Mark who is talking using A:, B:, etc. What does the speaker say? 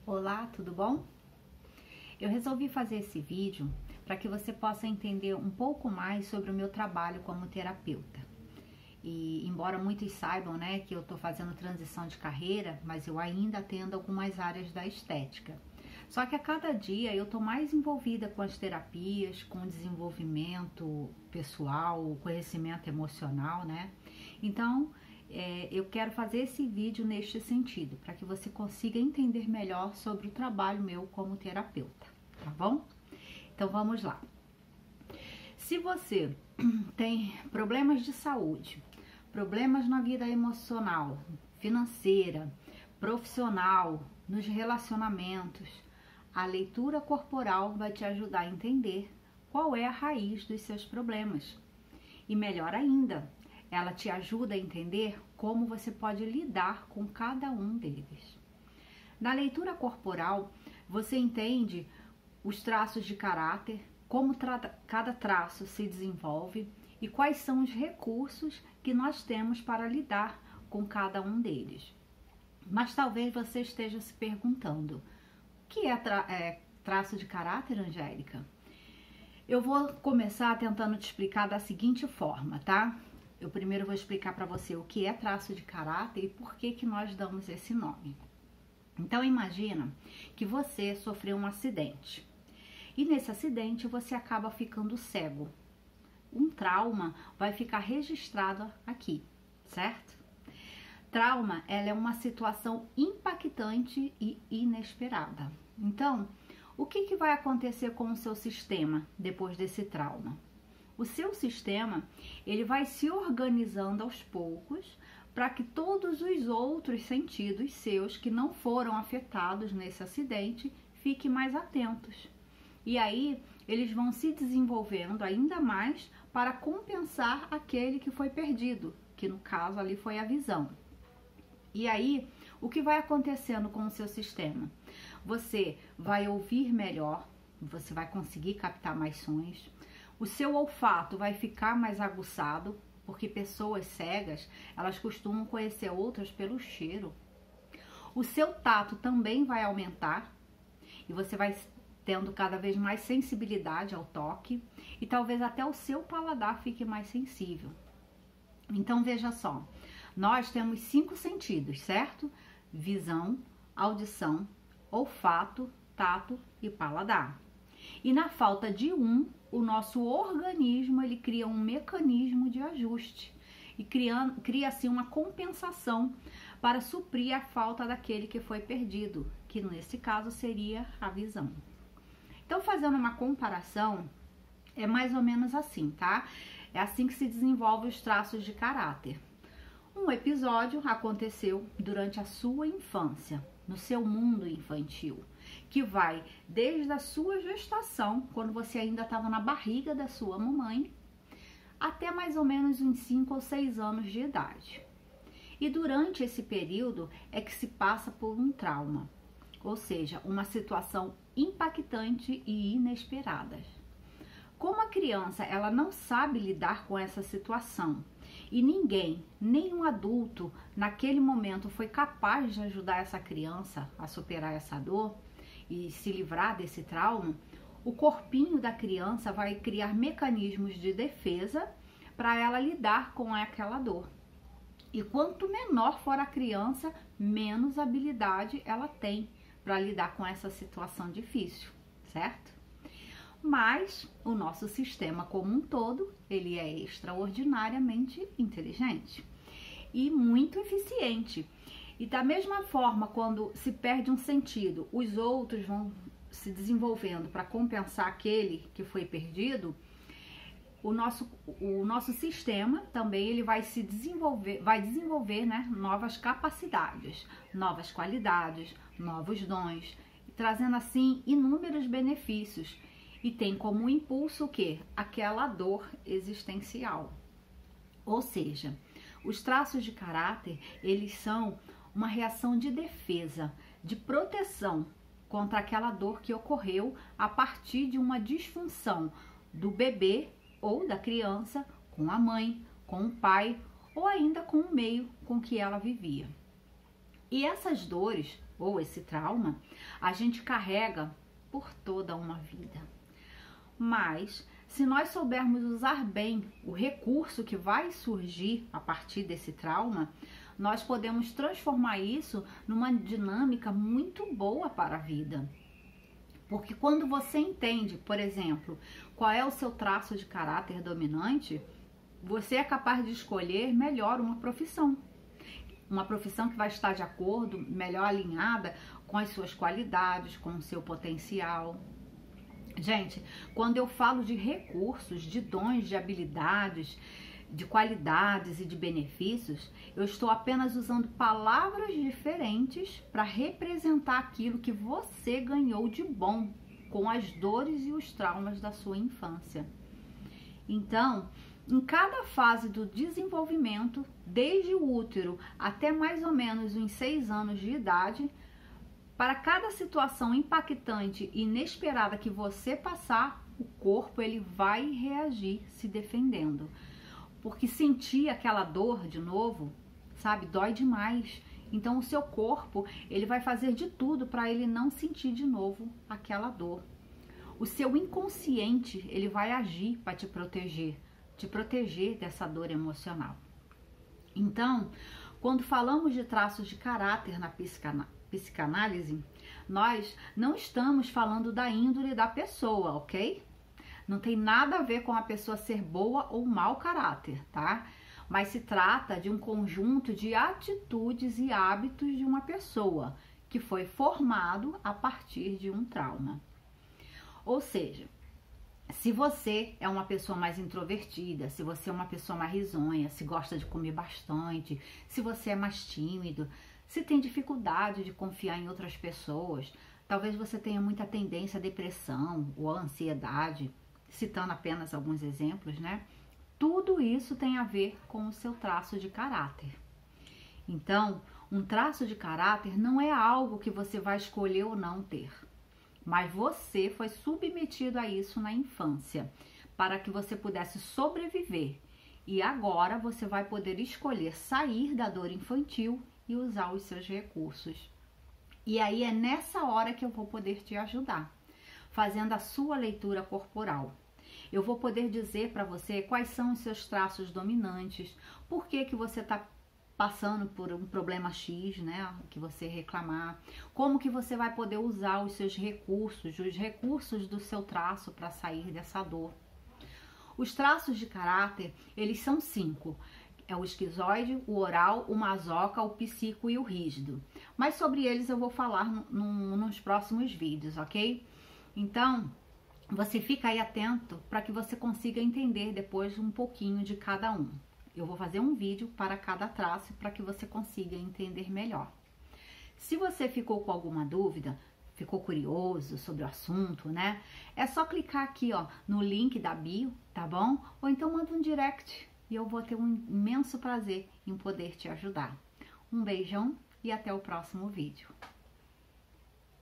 A: Olá, tudo bom? Eu resolvi fazer esse vídeo para que você possa entender um pouco mais sobre o meu trabalho como terapeuta. E embora muitos saibam, né, que eu estou fazendo transição de carreira, mas eu ainda atendo algumas áreas da estética. Só que a cada dia eu estou mais envolvida com as terapias, com o desenvolvimento pessoal, o conhecimento emocional, né? Então, eu quero fazer esse vídeo neste sentido, para que você consiga entender melhor sobre o trabalho meu como terapeuta, tá bom? Então vamos lá. Se você tem problemas de saúde, problemas na vida emocional, financeira, profissional, nos relacionamentos, a leitura corporal vai te ajudar a entender qual é a raiz dos seus problemas. E melhor ainda, ela te ajuda a entender como você pode lidar com cada um deles. Na leitura corporal, você entende os traços de caráter, como cada traço se desenvolve e quais são os recursos que nós temos para lidar com cada um deles. Mas talvez você esteja se perguntando, o que é traço de caráter, Angélica? Eu vou começar tentando te explicar da seguinte forma, tá? Eu primeiro vou explicar para você o que é traço de caráter e por que nós damos esse nome. Então imagina que você sofreu um acidente e nesse acidente você acaba ficando cego. Um trauma vai ficar registrado aqui, certo? Trauma, ela é uma situação impactante e inesperada. Então, o que vai acontecer com o seu sistema depois desse trauma? O seu sistema, ele vai se organizando aos poucos para que todos os outros sentidos seus que não foram afetados nesse acidente fiquem mais atentos. E aí, eles vão se desenvolvendo ainda mais para compensar aquele que foi perdido, que no caso ali foi a visão. E aí, o que vai acontecendo com o seu sistema? Você vai ouvir melhor, você vai conseguir captar mais sons. O seu olfato vai ficar mais aguçado, porque pessoas cegas, elas costumam conhecer outras pelo cheiro. O seu tato também vai aumentar e você vai tendo cada vez mais sensibilidade ao toque e talvez até o seu paladar fique mais sensível. Então veja só, nós temos 5 sentidos, certo? Visão, audição, olfato, tato e paladar. E na falta de o nosso organismo ele cria um mecanismo de ajuste e cria assim uma compensação para suprir a falta daquele que foi perdido, que nesse caso seria a visão. Então, fazendo uma comparação, é mais ou menos assim, tá? É assim que se desenvolvem os traços de caráter. Um episódio aconteceu durante a sua infância, no seu mundo infantil, que vai desde a sua gestação, quando você ainda estava na barriga da sua mamãe, até mais ou menos uns 5 ou 6 anos de idade. E durante esse período é que se passa por um trauma, ou seja, uma situação impactante e inesperada. Como a criança ela não sabe lidar com essa situação e ninguém, nenhum adulto naquele momento foi capaz de ajudar essa criança a superar essa dor e se livrar desse trauma, o corpinho da criança vai criar mecanismos de defesa para ela lidar com aquela dor. E quanto menor for a criança, menos habilidade ela tem para lidar com essa situação difícil, certo? Mas o nosso sistema como um todo, ele é extraordinariamente inteligente e muito eficiente. E da mesma forma, quando se perde um sentido, os outros vão se desenvolvendo para compensar aquele que foi perdido, o nosso sistema também ele vai desenvolver né, novas capacidades, novas qualidades, novos dons, trazendo assim inúmeros benefícios. E tem como impulso o quê? Aquela dor existencial. Ou seja, os traços de caráter, eles são uma reação de defesa, de proteção contra aquela dor que ocorreu a partir de uma disfunção do bebê ou da criança com a mãe, com o pai ou ainda com o meio com que ela vivia. E essas dores, ou esse trauma, a gente carrega por toda uma vida. Mas, se nós soubermos usar bem o recurso que vai surgir a partir desse trauma, nós podemos transformar isso numa dinâmica muito boa para a vida. Porque quando você entende, por exemplo, qual é o seu traço de caráter dominante, você é capaz de escolher melhor uma profissão. Uma profissão que vai estar de acordo, melhor alinhada com as suas qualidades, com o seu potencial. Gente, quando eu falo de recursos, de dons, de habilidades, de qualidades e de benefícios, eu estou apenas usando palavras diferentes para representar aquilo que você ganhou de bom com as dores e os traumas da sua infância. Então, em cada fase do desenvolvimento, desde o útero até mais ou menos uns 6 anos de idade, para cada situação impactante e inesperada que você passar, o corpo ele vai reagir se defendendo. Porque sentir aquela dor de novo, sabe, dói demais. Então o seu corpo, ele vai fazer de tudo para ele não sentir de novo aquela dor. O seu inconsciente, ele vai agir para te proteger dessa dor emocional. Então, quando falamos de traços de caráter na psicanálise, nós não estamos falando da índole da pessoa, ok? Não tem nada a ver com a pessoa ser boa ou mau caráter, tá? Mas se trata de um conjunto de atitudes e hábitos de uma pessoa que foi formado a partir de um trauma. Ou seja, se você é uma pessoa mais introvertida, se você é uma pessoa mais risonha, se gosta de comer bastante, se você é mais tímido, se tem dificuldade de confiar em outras pessoas, talvez você tenha muita tendência à depressão ou à ansiedade, citando apenas alguns exemplos, né? Tudo isso tem a ver com o seu traço de caráter. Então, um traço de caráter não é algo que você vai escolher ou não ter, mas você foi submetido a isso na infância, para que você pudesse sobreviver. E agora você vai poder escolher sair da dor infantil e usar os seus recursos. E aí é nessa hora que eu vou poder te ajudar, fazendo a sua leitura corporal. Eu vou poder dizer para você quais são os seus traços dominantes, por que você está passando por um problema X, né, que você reclamar, como que você vai poder usar os seus recursos, os recursos do seu traço para sair dessa dor. Os traços de caráter, eles são 5. É o esquizoide, o oral, o masoca, o psíquico e o rígido. Mas sobre eles eu vou falar nos próximos vídeos, ok? Então, você fica aí atento para que você consiga entender depois um pouquinho de cada um. Eu vou fazer um vídeo para cada traço para que você consiga entender melhor. Se você ficou com alguma dúvida, ficou curioso sobre o assunto, né? É só clicar aqui, ó, no link da bio, tá bom? Ou então manda um direct e eu vou ter um imenso prazer em poder te ajudar. Um beijão e até o próximo vídeo.